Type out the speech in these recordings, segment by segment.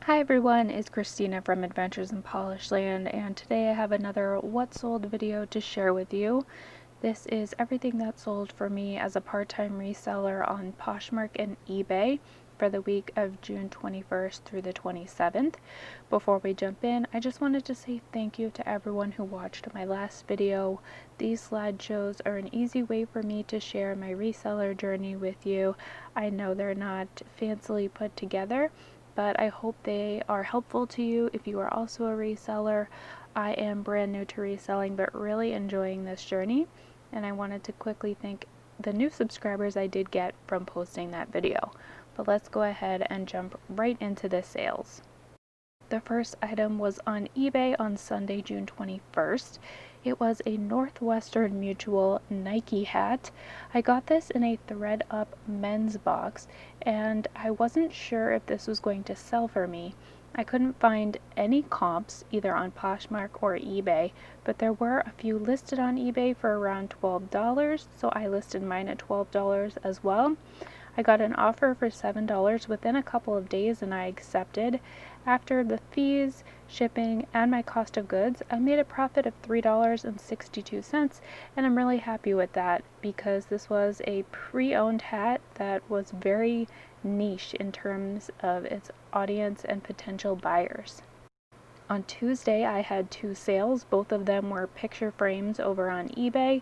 Hi everyone, it's Christina from Adventures in Polishland, and today I have another What Sold video to share with you. This is everything that sold for me as a part-time reseller on Poshmark and eBay for the week of June 21st through the 27th. Before we jump in, I just wanted to say thank you to everyone who watched my last video. These slideshows are an easy way for me to share my reseller journey with you. I know they're not fancily put together, but I hope they are helpful to you if you are also a reseller. I am brand new to reselling, but really enjoying this journey, and I wanted to quickly thank the new subscribers I did get from posting that video. But let's go ahead and jump right into the sales. The first item was on eBay on Sunday, June 21st. It was a Northwestern Mutual Nike hat. I got this in a thread up men's box, and I wasn't sure if this was going to sell for me. I couldn't find any comps either on Poshmark or eBay, but there were a few listed on eBay for around $12, so I listed mine at $12 as well. I got an offer for $7 within a couple of days and I accepted. After the fees, shipping, and my cost of goods, I made a profit of $3.62, and I'm really happy with that because this was a pre-owned hat that was very niche in terms of its audience and potential buyers. On Tuesday, I had two sales. Both of them were picture frames over on eBay.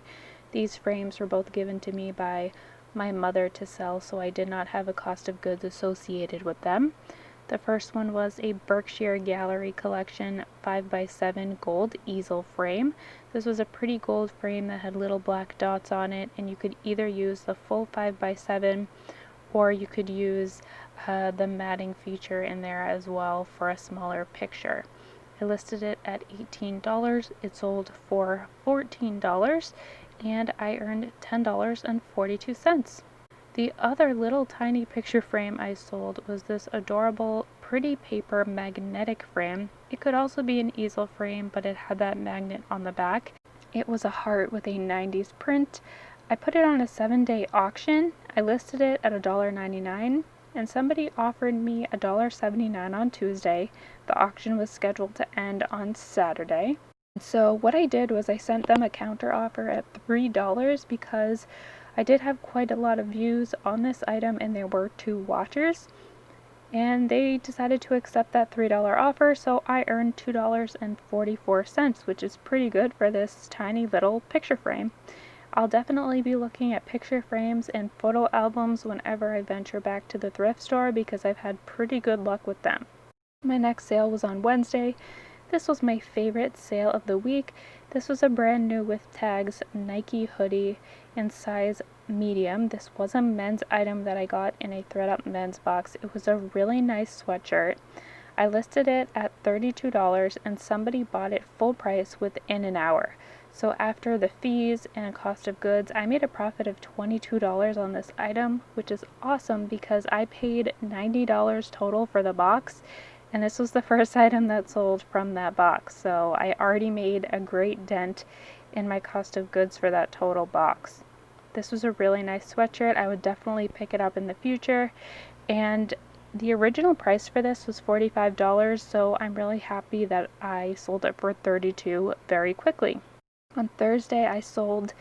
These frames were both given to me by my mother to sell, so I did not have a cost of goods associated with them. The first one was a Berkshire Gallery Collection 5x7 gold easel frame. This was a pretty gold frame that had little black dots on it, and you could either use the full 5x7 or you could use the matting feature in there as well for a smaller picture. I listed it at $18. It sold for $14, and I earned $10.42. The other little tiny picture frame I sold was this adorable pretty paper magnetic frame. It could also be an easel frame, but it had that magnet on the back. It was a heart with a 90s print. I put it on a 7-day auction. I listed it at $1.99, and somebody offered me $1.79 on Tuesday. The auction was scheduled to end on Saturday. So what I did was I sent them a counter offer at $3 because I did have quite a lot of views on this item and there were two watchers, and they decided to accept that $3 offer, so I earned $2.44, which is pretty good for this tiny little picture frame. I'll definitely be looking at picture frames and photo albums whenever I venture back to the thrift store because I've had pretty good luck with them. My next sale was on Wednesday. This was my favorite sale of the week. This was a brand new with tags Nike hoodie in size medium. This was a men's item that I got in a thread up men's box. It was a really nice sweatshirt. I listed it at $32 and somebody bought it full price within an hour. So after the fees and cost of goods, I made a profit of $22 on this item, which is awesome because I paid $90 total for the box. And this was the first item that sold from that box, so I already made a great dent in my cost of goods for that total box. This was a really nice sweatshirt. I would definitely pick it up in the future, and the original price for this was $45, so I'm really happy that I sold it for $32 very quickly. On Thursday, I sold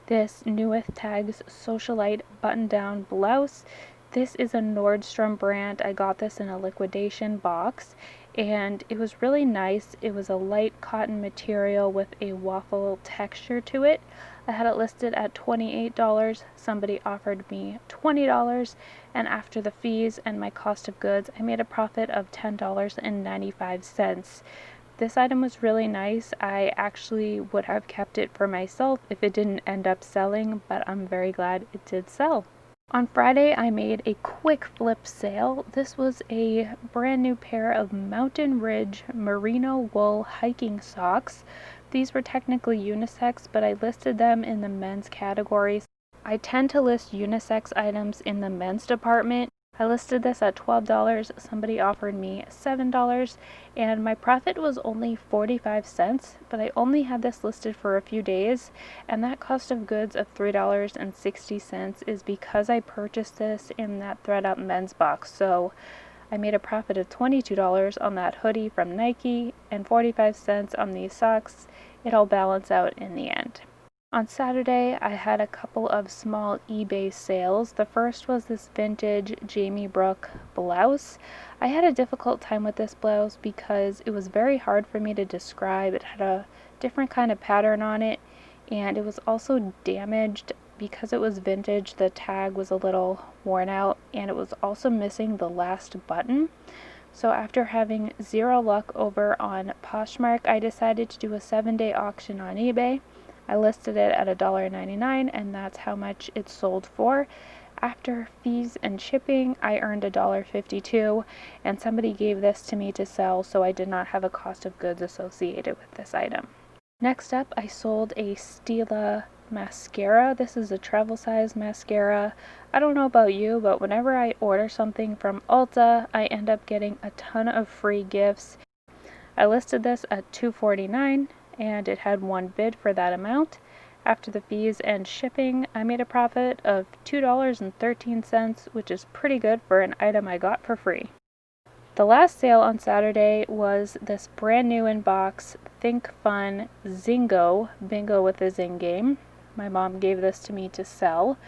this new with tags socialite button-down blouse. This is a Nordstrom brand. I got this in a liquidation box and it was really nice. It was a light cotton material with a waffle texture to it. I had it listed at $28. Somebody offered me $20, and after the fees and my cost of goods, I made a profit of $10.95. This item was really nice. I actually would have kept it for myself if it didn't end up selling, but I'm very glad it did sell. On Friday, I made a quick flip sale. This was a brand new pair of Mountain Ridge merino wool hiking socks. These were technically unisex, but I listed them in the men's category. I tend to list unisex items in the men's department. I listed this at $12. Somebody offered me $7, and my profit was only 45 cents, but I only had this listed for a few days, and that cost of goods of $3.60 is because I purchased this in that thread up men's box. So I made a profit of $22 on that hoodie from Nike and 45 cents on these socks. It all balanced out in the end. On Saturday, I had a couple of small eBay sales. The first was this vintage Jamie Brooke blouse. I had a difficult time with this blouse because it was very hard for me to describe. It had a different kind of pattern on it, and it was also damaged because it was vintage. The tag was a little worn out, and it was also missing the last button. So after having zero luck over on Poshmark, I decided to do a 7-day auction on eBay. I listed it at $1.99, and that's how much it sold for. After fees and shipping, I earned $1.52, and somebody gave this to me to sell, so I did not have a cost of goods associated with this item. Next up, I sold a Stila mascara. This is a travel size mascara. I don't know about you, but whenever I order something from Ulta, I end up getting a ton of free gifts. I listed this at $2.49, and it had one bid for that amount. After the fees and shipping, I made a profit of $2.13, which is pretty good for an item I got for free. The last sale on Saturday was this brand new in box Think Fun Zingo Bingo with a Zing game. My mom gave this to me to sell.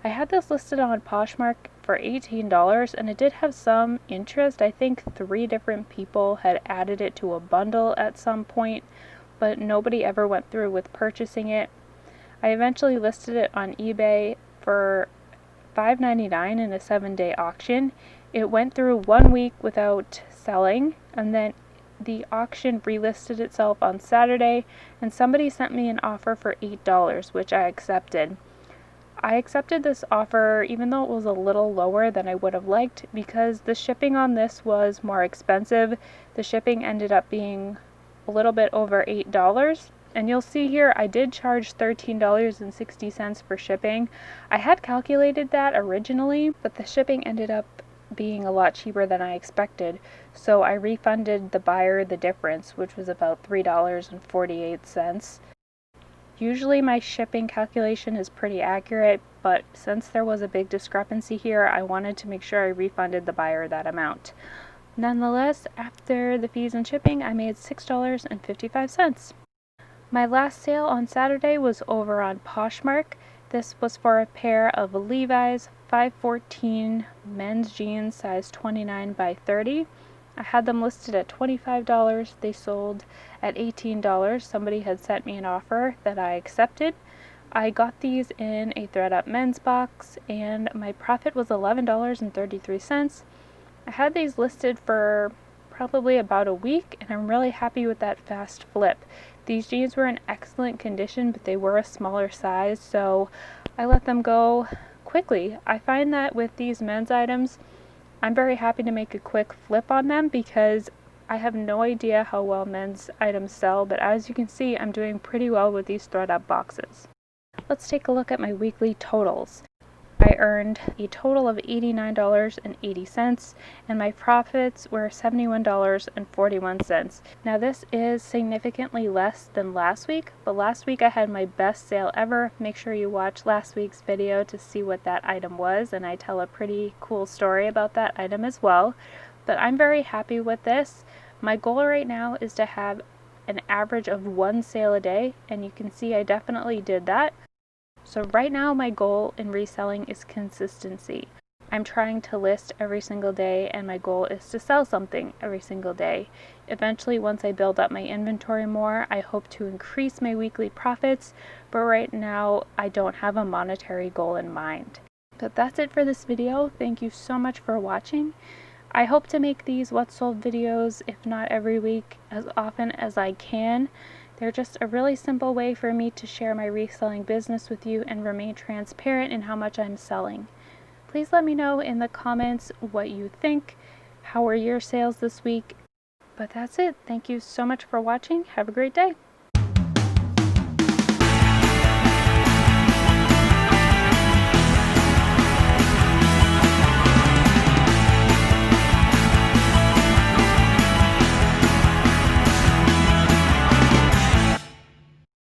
I had this listed on Poshmark for $18, and it did have some interest. I think 3 different people had added it to a bundle at some point, but nobody ever went through with purchasing it. I eventually listed it on eBay for $5.99 in a 7-day auction. It went through 1 week without selling, and then the auction relisted itself on Saturday, and somebody sent me an offer for $8, which I accepted. I accepted this offer even though it was a little lower than I would have liked, because the shipping on this was more expensive. The shipping ended up being a little bit over $8. And you'll see here I did charge $13.60 for shipping. I had calculated that originally, but the shipping ended up being a lot cheaper than I expected. So I refunded the buyer the difference, which was about $3.48. Usually my shipping calculation is pretty accurate, but since there was a big discrepancy here, I wanted to make sure I refunded the buyer that amount. Nonetheless, after the fees and shipping, I made $6.55. My last sale on Saturday was over on Poshmark. This was for a pair of Levi's 514 men's jeans, size 29 by 30. I had them listed at $25. They sold at $18. Somebody had sent me an offer that I accepted. I got these in a thread-up men's box, and my profit was $11.33. I had these listed for probably about a week, and I'm really happy with that fast flip. These jeans were in excellent condition, but they were a smaller size, so I let them go quickly. I find that with these men's items, I'm very happy to make a quick flip on them because I have no idea how well men's items sell, but as you can see, I'm doing pretty well with these thread-up boxes. Let's take a look at my weekly totals. I earned a total of $89.80, and my profits were $71.41. Now this is significantly less than last week, but last week I had my best sale ever. Make sure you watch last week's video to see what that item was, and I tell a pretty cool story about that item as well. But I'm very happy with this. My goal right now is to have an average of 1 sale a day, and you can see I definitely did that. So right now my goal in reselling is consistency. I'm trying to list every single day, and my goal is to sell something every single day. Eventually, once I build up my inventory more, I hope to increase my weekly profits, but right now I don't have a monetary goal in mind. But that's it for this video. Thank you so much for watching. I hope to make these What Sold videos, if not every week, as often as I can. They're just a really simple way for me to share my reselling business with you and remain transparent in how much I'm selling. Please let me know in the comments what you think. How were your sales this week? But that's it. Thank you so much for watching. Have a great day.